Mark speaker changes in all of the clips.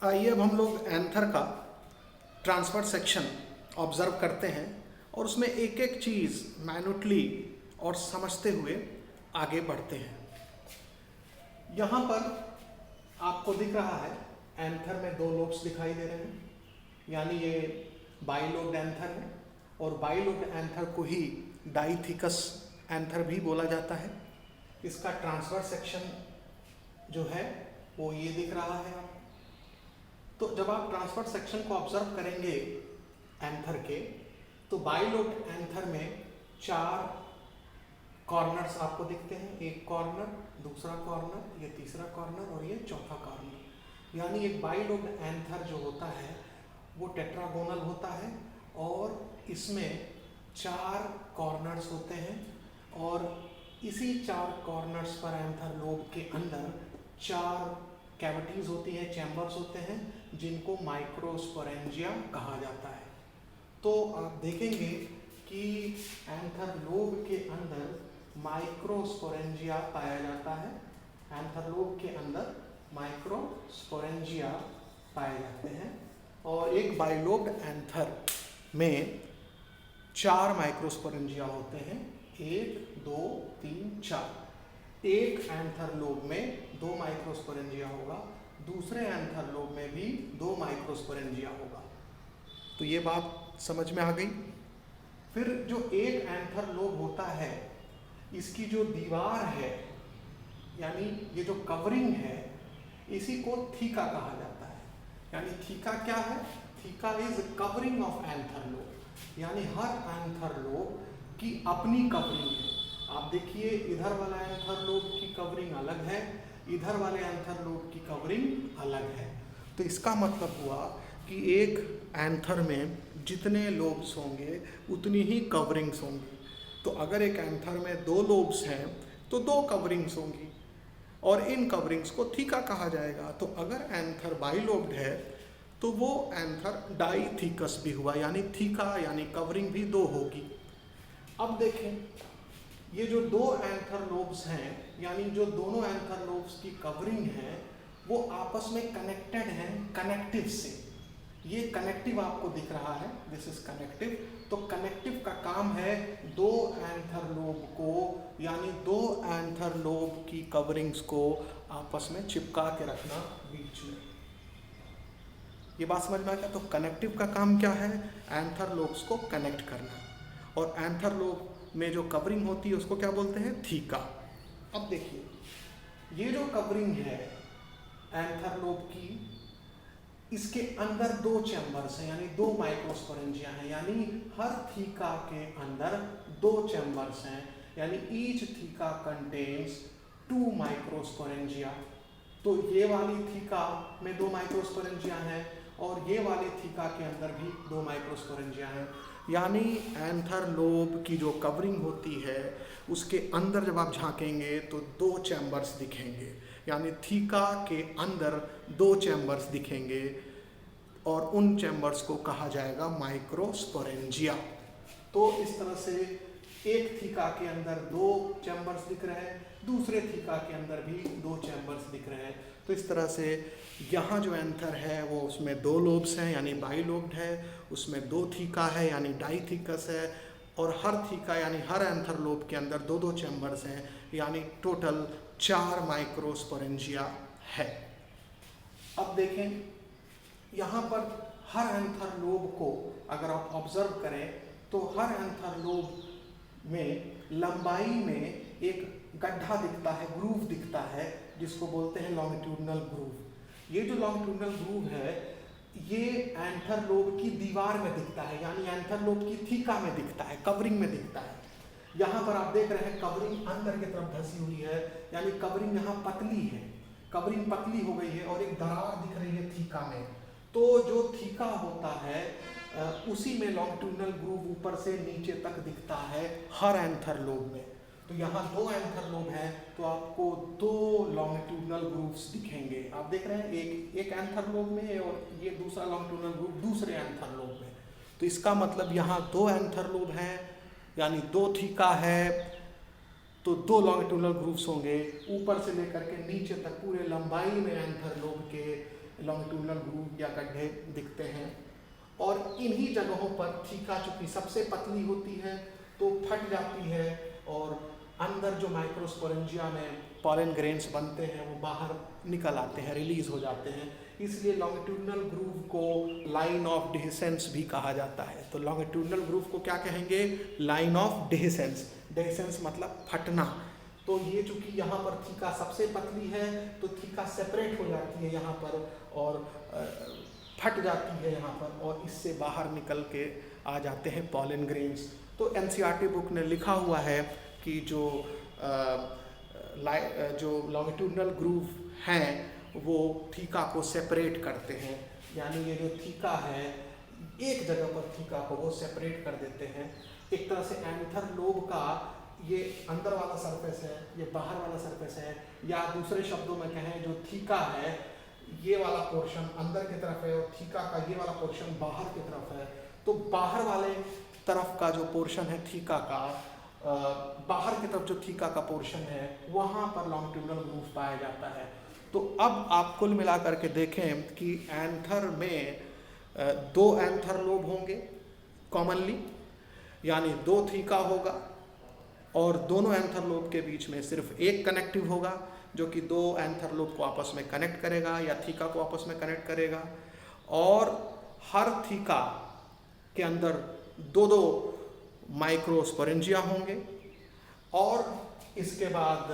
Speaker 1: आइए अब हम लोग एंथर का ट्रांसफर सेक्शन ऑब्जर्व करते हैं और उसमें एक एक चीज़ मैन्युटली और समझते हुए आगे बढ़ते हैं। यहाँ पर आपको दिख रहा है एंथर में दो लोब्स दिखाई दे रहे हैं, यानी ये बाइलोब्ड एंथर है और बाइलोब्ड एंथर को ही डाइथिकस एंथर भी बोला जाता है। इसका ट्रांसफर सेक्शन जो है वो ये दिख रहा है। तो जब आप ट्रांसफर सेक्शन को ऑब्जर्व करेंगे एंथर के, तो बाइलोब्ड एंथर में चार कॉर्नर्स आपको दिखते हैं। एक कॉर्नर, दूसरा कॉर्नर, ये तीसरा कॉर्नर और ये चौथा कॉर्नर। यानी एक बाइलोब्ड एंथर जो होता है वो टेट्रागोनल होता है और इसमें चार कॉर्नर्स होते हैं और इसी चार कॉर्नर्स पर एंथर लोब के अंदर चार कैविटीज होती हैं, चैम्बर्स होते हैं, जिनको माइक्रोस्पोरेंजिया कहा जाता है। तो आप देखेंगे कि एंथर लोब के अंदर माइक्रोस्पोरेंजिया पाया जाता है। एंथर लोब के अंदर माइक्रोस्पोरेंजिया पाए जाते हैं और एक बाइलोब्ड एंथर में चार माइक्रोस्पोरेंजिया होते हैं, 1, 2, 3, 4। एक एंथर लोब में 2 माइक्रोस्पोरेंजिया होगा, दूसरे एंथर लोब में भी 2 माइक्रोस्पोरेंजिया होगा। तो ये बात समझ में आ गई। फिर जो एक एंथर लोब होता है, इसकी जो दीवार है यानी ये जो कवरिंग है, इसी को थीका कहा जाता है। यानी थीका क्या है? Theca is covering of anther lobe. यानी हर एंथर लोब की अपनी कवरिंग है। आप देखिए इधर वाला एंथर लोब की कवरिंग अलग है, इधर वाले एंथर लोब की कवरिंग अलग है। तो इसका मतलब हुआ कि एक एंथर में जितने लोब्स होंगे उतनी ही कवरिंग्स होंगी। तो अगर एक एंथर में 2 लोब्स हैं तो 2 कवरिंग्स होंगी और इन कवरिंग्स को थीका कहा जाएगा। तो अगर एंथर बाइलोब्ड है तो वो एंथर डाइथिकस भी हुआ, यानी थीका यानी कवरिंग भी 2 होगी। अब देखें, ये जो 2 एंथर लोब्स हैं, यानी जो दोनों एंथर लोब्स की कवरिंग है, वो आपस में कनेक्टेड हैं कनेक्टिव से। ये कनेक्टिव आपको दिख रहा है, दिस इज कनेक्टिव। तो कनेक्टिव का काम है 2 एंथर लोब को, यानी 2 एंथर लोब की कवरिंग्स को आपस में चिपका के रखना बीच में। ये बात समझ में आ गया? तो कनेक्टिव का काम क्या है? एंथर लोब्स को कनेक्ट करना। और एंथर लोब में जो कवरिंग होती है उसको क्या बोलते हैं? थीका। अब देखिए, ये जो कवरिंग है एंथर लोब की, इसके अंदर 2 चैम्बर्स हैं, यानी 2 माइक्रोस्पोरेंजिया हैं। यानी हर थीका के अंदर 2 चैम्बर्स हैं, यानी ईच थीका कंटेन्स 2 माइक्रोस्पोरेंजिया। तो ये वाली थीका में 2 माइक्रोस्पोरेंजिया हैं और ये वाली थीका के अंदर भी 2 माइक्रोस्पोरेंजिया हैं। यानी एंथर लोब की जो कवरिंग होती है उसके अंदर जब आप झांकेंगे तो 2 चैम्बर्स दिखेंगे, यानी थीका के अंदर 2 चैम्बर्स दिखेंगे और उन चैम्बर्स को कहा जाएगा माइक्रोस्पोरेंजिया। तो इस तरह से एक थीका के अंदर 2 चैम्बर्स दिख रहे हैं, दूसरे थीका के अंदर भी 2 चैम्बर्स दिख रहे हैं। तो इस तरह से यहाँ जो एंथर है वो उसमें 2 लोब्स हैं यानी बाइलोब्ड है, उसमें 2 थीका है यानी डाइथिकस है, और हर थीका यानी हर एंथर लोब के अंदर 2-2 चैम्बर्स हैं, यानी टोटल 4 माइक्रोस्पोरेंजिया है। अब देखें, यहाँ पर हर एंथर लोब को अगर आप ऑब्जर्व करें तो हर एंथर लोब में लंबाई में एक गड्ढा दिखता है, ग्रूव दिखता है, जिसको बोलते हैं लॉन्गिट्यूडनल ग्रूव। ये जो लॉन्गिट्यूडनल ग्रूव है ये एंथर लोब की दीवार में दिखता है, यानी एंथर लोब की थीका में दिखता है, कवरिंग में दिखता है। यहाँ पर आप देख रहे हैं कवरिंग अंदर की तरफ धसी हुई है, यानी कवरिंग यहाँ पतली है, कवरिंग पतली हो गई है और एक दरार दिख रही है थीका में। तो जो थीका होता है उसी में लॉन्गिट्यूडनल ग्रूव ऊपर से नीचे तक दिखता है हर एंथर लोब में। तो यहाँ 2 एंथर लोब हैं तो आपको 2 लॉन्गिट्यूडनल ग्रूव्स दिखेंगे। आप देख रहे हैं एक एंथर लोब में और ये दूसरा लॉन्गिट्यूडनल ग्रूव दूसरे एंथर लोब में। तो इसका मतलब यहाँ 2 एंथर लोब हैं, यानी 2 थीका है, तो 2 लॉन्गिट्यूडनल ग्रूव्स होंगे ऊपर से लेकर के नीचे तक पूरे लंबाई में एंथर लोब के लॉन्गिट्यूडनल ग्रूव या गड्ढे दिखते हैं। और इन्हीं जगहों पर थीका चूंकि सबसे पतली होती है तो फट जाती है और अंदर जो माइक्रोस्पोरेंजिया में पॉलन ग्रेन्स बनते हैं वो बाहर निकल आते हैं, रिलीज हो जाते हैं। इसलिए लॉन्गिट्यूडनल ग्रूव को लाइन ऑफ डिहिसेंस भी कहा जाता है। तो लॉन्गिट्यूडनल ग्रूव को क्या कहेंगे? Line of डिहिसेंस। डिहिसेंस मतलब फटना। तो ये चूंकि यहाँ पर थीका सबसे पतली है तो थीका सेपरेट हो जाती है यहाँ पर और फट जाती है यहाँ पर और इससे बाहर निकल के आ जाते हैं पॉलन ग्रेन्स। तो एनसीईआरटी बुक ने लिखा हुआ है कि जो लॉन्गिट्यूडनल ग्रूव हैं वो थीका को सेपरेट करते हैं, यानी ये जो थीका है एक जगह पर थीका को वो सेपरेट कर देते हैं। एक तरह से एंथर लोब का ये अंदर वाला सरफेस है, ये बाहर वाला सरफेस है, या दूसरे शब्दों में कहें जो थीका है ये वाला पोर्शन अंदर की तरफ है और थीका का ये वाला पोर्शन बाहर की तरफ है। तो बाहर वाले तरफ का जो पोर्शन है थीका का, बाहर की तरफ जो थीका का पोर्शन है वहाँ पर लॉन्गिट्यूडनल ग्रूव पाया जाता है। तो अब आप कुल मिलाकर के देखें कि एंथर में दो एंथर लोब होंगे कॉमनली, यानी दो थीका होगा और दोनों एंथर लोब के बीच में सिर्फ एक कनेक्टिव होगा जो कि दो एंथर लोब को आपस में कनेक्ट करेगा या थीका को आपस में कनेक्ट करेगा। और हर थीका के अंदर दो दो माइक्रोस्पोरेंजिया होंगे। और इसके बाद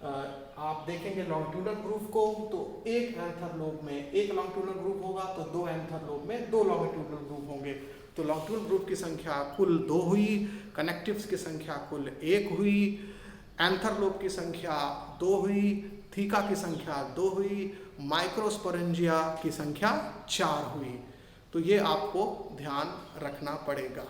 Speaker 1: आप देखेंगे लॉन्गिट्यूडनल ग्रूव को तो एक एंथर लोब में एक लॉन्गिट्यूडनल ग्रूव होगा तो दो एंथर लोब में दो लॉन्गिट्यूडनल ग्रूव होंगे। तो लॉन्गिट्यूडनल ग्रूव की संख्या कुल 2 हुई, कनेक्टिव्स की संख्या कुल 1 हुई, एंथर लोब की संख्या 2 हुई, थीका की संख्या 2 हुई, माइक्रोस्पोरेंजिया की संख्या 4 हुई। तो ये आपको ध्यान रखना पड़ेगा।